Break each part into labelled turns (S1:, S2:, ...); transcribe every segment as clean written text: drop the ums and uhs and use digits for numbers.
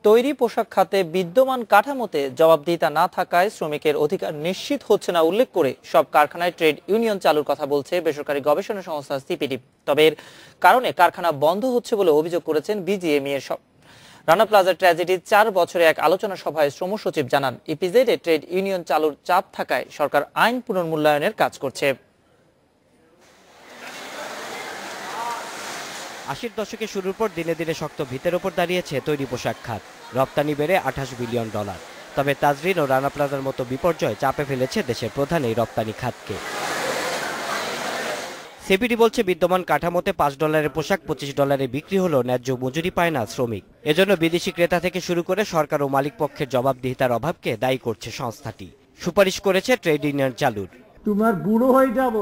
S1: তৈরি পোশাক খাতে বিদ্যমান কাঠামোতে জবাবদিহিতা না থাকায় শ্রমিকের অধিকার নিশ্চিত হচ্ছে না উল্লেখ করে সব কারখানায় ট্রেড ইউনিয়ন চালুর কথা বলছে বেসরকারি গবেষণা সংস্থা সিপিডি। তবে এর কারণে কারখানা বন্ধ হচ্ছে বলে অভিযোগ করেছেন বিজিএমইএ এর সব। রানা প্লাজা ট্র্যাজেডির 4 বছরে এক আলোচনা সভায় শ্রম সচিব জানান, ইপিজেডে ট্রেড ইউনিয়ন চালুর চাপ থাকায় সরকার আইন পুনর্মূল্যায়নের কাজ করছে।
S2: 80-র দশকে শুরুর পর দিনে দিনে শক্ত ভিতের ওপর দাঁড়িয়েছে তৈরি পোশাক খাত। রপ্তানি বেড়ে $28 বিলিয়ন। তবে তাজরিন ও রানা প্লাজার মতো বিপর্যয় চাপে ফেলেছে দেশের প্রধান এই রপ্তানি খাতকে। সিপিডি বলছে, বিদ্যমান কাঠামোতে $5 পোশাক $25 বিক্রি হলেও ন্যায্য মজুরি পায় না শ্রমিক। এজন্য বিদেশি ক্রেতা থেকে শুরু করে সরকার ও মালিক পক্ষের জবাবদিহিতার অভাবকে দায়ী করছে সংস্থাটি। সুপারিশ করেছে ট্রেড ইউনিয়ন চালুর।
S3: তোমার বুড়ো হয়ে যাব,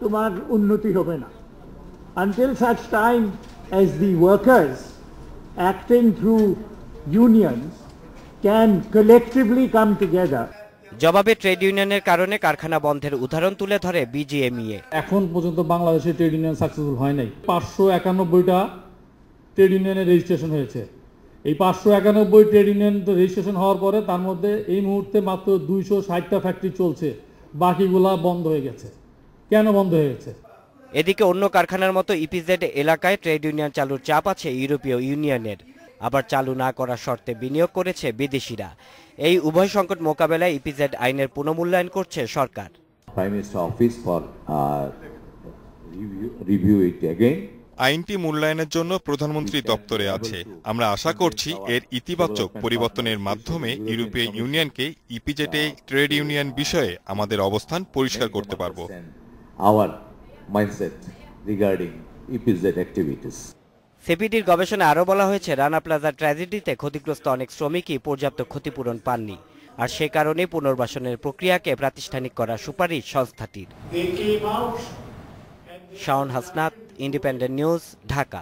S3: তোমার উন্নতি হবে না। Until such time as the workers acting through unions can collectively come together.
S2: জবাবে ট্রেড ইউনিয়নের কারণে কারখানা বন্ধের উদাহরণ তুলে ধরে বিজিএমইএ।
S4: এখন পর্যন্ত বাংলাদেশে ট্রেড ইউনিয়ন সাকসেসফুল হয় নাই। 591টা ট্রেড ইউনিয়নের রেজিস্ট্রেশন হয়েছে। এই 591 ট্রেড ইউনিয়ন রেজিস্ট্রেশন হওয়ার পরে তার মধ্যে এই মুহূর্তে মাত্র 260টা ফ্যাক্টরি চলছে, বাকিগুলা বন্ধ হয়ে গেছে। কেন বন্ধ হয়ে গেছে?
S2: এদিকে অন্য কারখানার মতো ইপিজেড এলাকায় ট্রেড ইউনিয়ন চালুর চাপ আছে ইউরোপীয় ইউনিয়নের। আবার চালু না করার শর্তে বিনিয়োগ করেছে বিদেশিরা। এই উভয় সংকট মোকাবেলায় ইপিজেড আইনের পুনর্মূল্যায়ন করছে সরকার।
S5: Prime minister office for review it again.
S6: আইনটি মূল্যায়নের জন্য প্রধানমন্ত্রী দপ্তরে আছে। আমরা আশা করছি এর ইতিবাচক পরিবর্তনের মাধ্যমে ইউরোপীয় ইউনিয়নকে ইপিজেডে ট্রেড ইউনিয়ন বিষয়ে আমাদের অবস্থান পরিষ্কার করতে পারব।
S5: Our mindset regarding EPZ activities.
S2: সিপিডির গবেষণায় আরও বলা হয়েছে, রানা প্লাজা ট্র্যাজেডিতে ক্ষতিগ্রস্ত অনেক শ্রমিকই পর্যাপ্ত ক্ষতিপূরণ পাননি, আর সে কারণে পুনর্বাসনের প্রক্রিয়াকে প্রাতিষ্ঠানিক করার সুপারিশ সংস্থাটির। Shaon Hasnat, independent news, Dhaka.